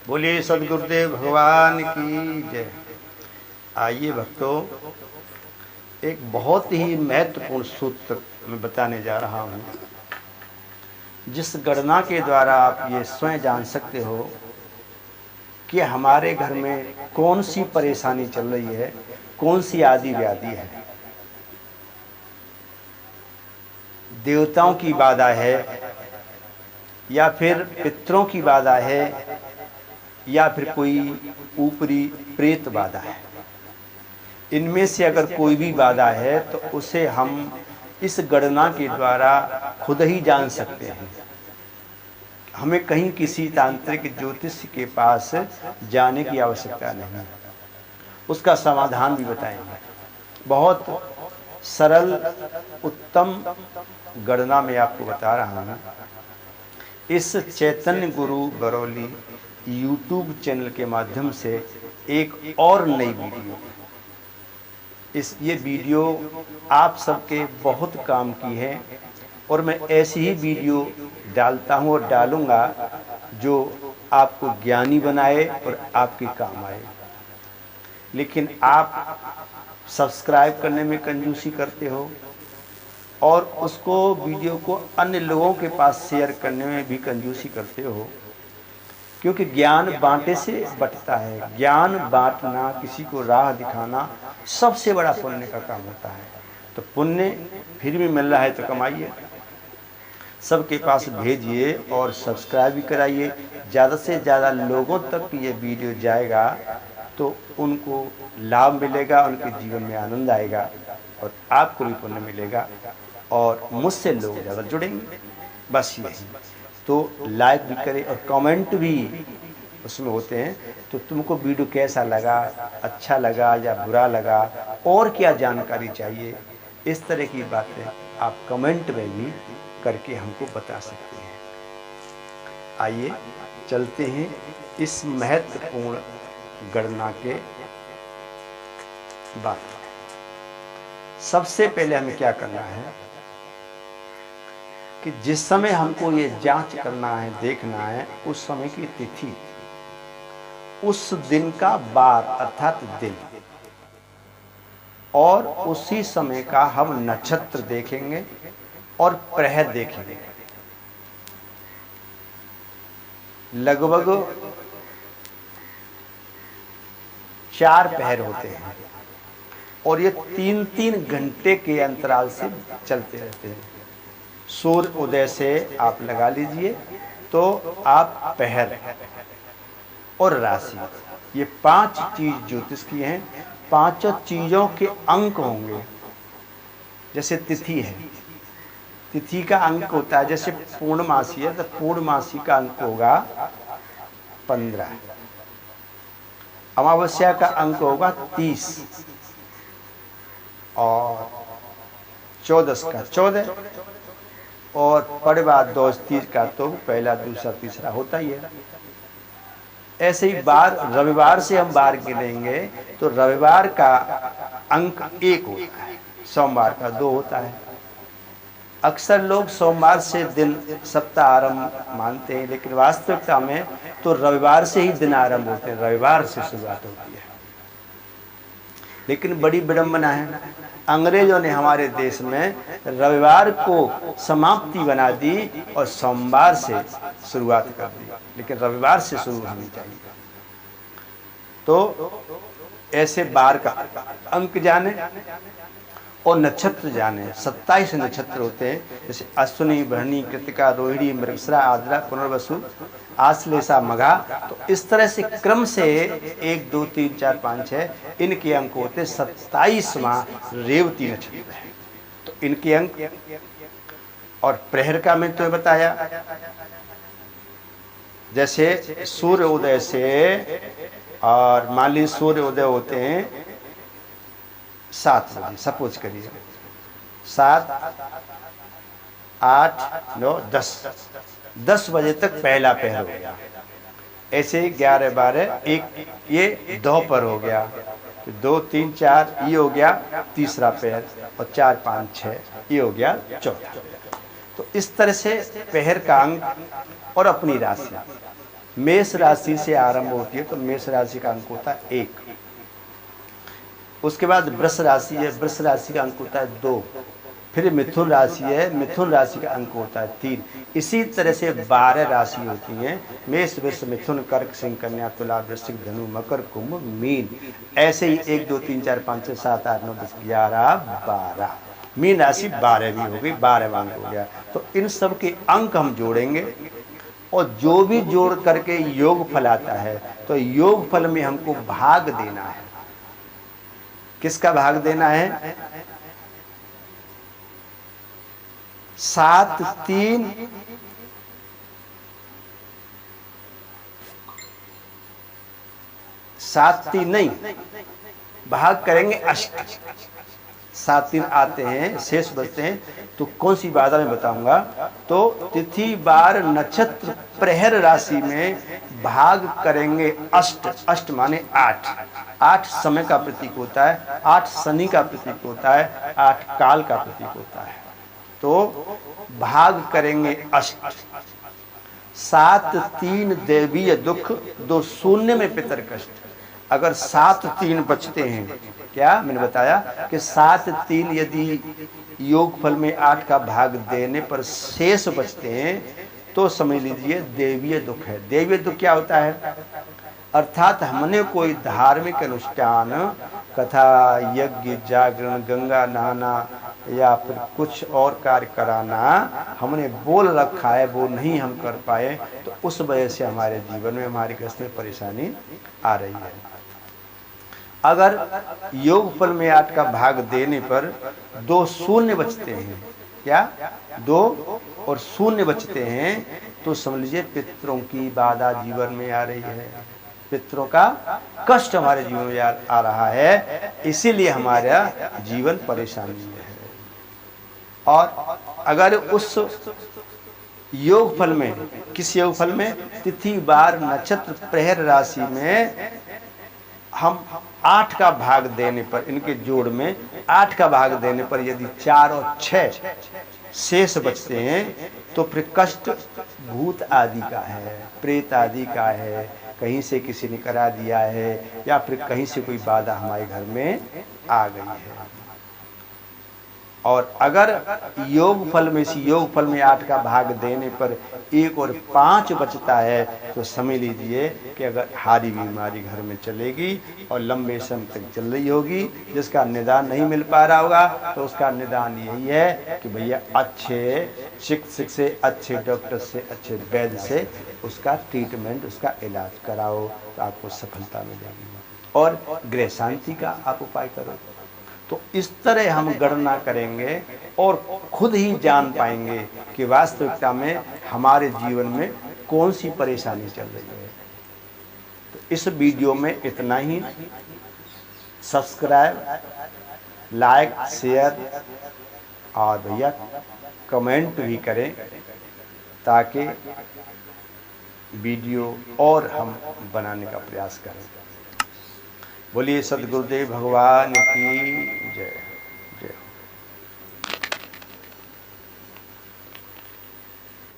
बोलिए सदगुरुदेव भगवान की जय। आइए भक्तों, एक बहुत ही महत्वपूर्ण सूत्र मैं बताने जा रहा हूँ, जिस गणना के द्वारा आप ये स्वयं जान सकते हो कि हमारे घर में कौन सी परेशानी चल रही है, कौन सी आदि व्याधि है। देवताओं की बाधा है, या फिर पितरों की बाधा है, या फिर कोई ऊपरी प्रेत बाधा है। इनमें से अगर कोई भी बाधा है तो उसे हम इस गणना के द्वारा खुद ही जान सकते हैं। हमें कहीं किसी तांत्रिक ज्योतिष के पास जाने की आवश्यकता नहीं। उसका समाधान भी बताएंगे। बहुत सरल उत्तम गणना में आपको बता रहा हूँ। इस चैतन्य गुरु बरौली यूट्यूब चैनल के माध्यम से एक और नई वीडियो, ये वीडियो आप सबके बहुत काम की है, और मैं ऐसी ही वीडियो डालता हूँ और डालूँगा जो आपको ज्ञानी बनाए और आपके काम आए। लेकिन आप सब्सक्राइब करने में कंजूसी करते हो और उसको वीडियो को अन्य लोगों के पास शेयर करने में भी कंजूसी करते हो, क्योंकि ज्ञान बांटे से बंटता है। ज्ञान बांटना, किसी को राह दिखाना सबसे बड़ा पुण्य का काम होता है। तो पुण्य फिर भी मिल रहा है तो कमाइए, सबके पास भेजिए और सब्सक्राइब भी कराइए। ज़्यादा से ज़्यादा लोगों तक ये वीडियो जाएगा तो उनको लाभ मिलेगा, उनके जीवन में आनंद आएगा और आपको भी पुण्य मिलेगा और मुझसे लोग ज़्यादा जुड़ेंगे। बस यही। तो लाइक भी करें और कमेंट भी उसमें होते हैं। तो तुमको वीडियो कैसा लगा, अच्छा लगा या बुरा लगा, और क्या जानकारी चाहिए, इस तरह की बातें आप कमेंट में भी करके हमको बता सकते हैं। आइए चलते हैं इस महत्वपूर्ण गणना के बाद। सबसे पहले हमें क्या करना है कि जिस समय हमको ये जांच करना है, देखना है, उस समय की तिथि, उस दिन का वार अर्थात दिन, और उसी समय का हम नक्षत्र देखेंगे और प्रहर देखेंगे। लगभग 4 प्रहर होते हैं और ये 3-3 घंटे के अंतराल से चलते रहते हैं। सूर्य उदय से आप लगा लीजिए तो आप प्रहर और राशि, ये 5 चीज ज्योतिष की हैं। 5 चीजों के अंक होंगे। जैसे तिथि है, तिथि का अंक होता है, जैसे पूर्णमासी है तो पूर्णमासी का अंक होगा 15, अमावस्या का अंक होगा 30 और 14 का 14, और पड़वा 2-3 का तो पहला, दूसरा, तीसरा होता ही है। ऐसे ही बार, रविवार से हम बार गिनेंगे तो रविवार का अंक 1 होता है, सोमवार का 2 होता है। अक्सर लोग सोमवार से दिन सप्ताह आरंभ मानते हैं, लेकिन वास्तविकता में तो रविवार से ही दिन आरंभ होते हैं, रविवार से शुरुआत होती है। लेकिन बड़ी विडंबना है, अंग्रेजों ने हमारे देश में रविवार को समाप्ति बना दी और सोमवार से शुरुआत कर दी, लेकिन रविवार से शुरू होनी चाहिए। तो ऐसे बार का अंक जाने और नक्षत्र जाने। 27 नक्षत्र होते हैं, जैसे अश्विनी, भरणी, कृतिका, रोहिणी, मृगशिरा, आद्रा, पुनर्वसु, आश्लेषा, मघा। तो इस तरह से क्रम से 1, 2, 3, 4, 5, 6 इनके अंक होते। 27वां रेवती नक्षत्र है, तो इनके अंक। और प्रहर का मैं तुम्हें बताया, जैसे सूर्य उदय से, और मान लीजिए सूर्य उदय होते हैं 7 बजे, सपोज करिए 7, 8, 9, 10 बजे तक पहला पहर हो गया। ऐसे 11, 12, 1 ये दोपहर हो गया, 2, 3, 4 ये हो गया तीसरा पहर, और 4, 5, 6 ये हो गया चौथा। तो इस तरह से पहर का अंक और अपनी राशि, मेष राशि से आरंभ होती है, तो मेष राशि का अंक होता है 1। उसके बाद वृष राशि है, वृष राशि का अंक होता है 2। फिर मिथुन राशि है, मिथुन राशि का अंक होता है 3। इसी तरह से 12 राशि होती हैं, मेष वृष मिथुन कर्क सिंह कन्या तुला वृश्चिक धनु मकर कुंभ मीन। ऐसे ही 1 2 3 4 5 6 7 8 9 10 11 12, मीन राशि 12 भी हो गई, 12वां अंक हो गया। तो इन सब के अंक हम जोड़ेंगे और जो भी जोड़ करके योग फल आता है, तो योग फल में हमको भाग देना है। किसका भाग देना है? 7 3 7 3 नहीं, भाग करेंगे अष्ट। 7 3 आते हैं, शेष बचते हैं, तो कौन सी बाधा मैं बताऊंगा। तो तिथि वार नक्षत्र प्रहर राशि में भाग करेंगे अष्ट। अष्ट माने 8। 8 समय का प्रतीक होता है, 8 शनि का प्रतीक होता है, 8 काल का प्रतीक होता है। तो भाग करेंगे अष्ट। 7 3 दैवीय दुख, 2 शून्य में पितर कष्ट। अगर 7 3 बचते हैं, क्या मैंने बताया कि 7 3 यदि योग फल में 8 का भाग देने पर शेष बचते हैं, तो समझ लीजिए दैवीय दुख है। दैवीय दुख क्या होता है? अर्थात हमने कोई धार्मिक अनुष्ठान, कथा, यज्ञ, जागरण, गंगा नहाना या फिर कुछ और कार्य कराना हमने बोल रखा है, वो नहीं हम कर पाए, तो उस वजह से हमारे जीवन में, हमारे गृहस्थ में परेशानी आ रही है। अगर योग फल में 8 का भाग देने पर 2 शून्य बचते हैं, क्या 2 और शून्य बचते हैं, तो समझ लीजिए पितरों की बाधा जीवन में आ रही है, पितरों का कष्ट हमारे जीवन में आ रहा है, इसीलिए हमारा जीवन परेशानी में है। और अगर उस योग फल में, किस योग फल में? तिथि वार नक्षत्र प्रहर राशि में हम 8 का भाग देने पर, इनके जोड़ में 8 का भाग देने पर यदि 4 और 6 शेष बचते हैं, तो फिर कष्ट भूत आदि का है, प्रेत आदि का है, कहीं से किसी ने करा दिया है, या फिर कहीं से कोई बाधा हमारे घर में आ गई है। और अगर योग फल में से, योग फल में 8 का भाग देने पर 1 और 5 बचता है, तो समझ लीजिए कि अगर हारी बीमारी घर में चलेगी और लंबे समय तक चल रही होगी, जिसका निदान नहीं मिल पा रहा होगा, तो उसका निदान यही है कि भैया अच्छे चिकित्सक से, अच्छे डॉक्टर से, अच्छे वैद्य से उसका ट्रीटमेंट, उसका इलाज कराओ, तो आपको सफलता मिलेगी। और गृह शांति का आप उपाय करो। तो इस तरह हम गणना करेंगे और खुद ही जान पाएंगे कि वास्तविकता में हमारे जीवन में कौन सी परेशानी चल रही है। तो इस वीडियो में इतना ही। सब्सक्राइब, लाइक, शेयर और भैया कमेंट भी करें, ताकि वीडियो और हम बनाने का प्रयास करें। बोलिए सद्गुरुदेव भगवान की जय।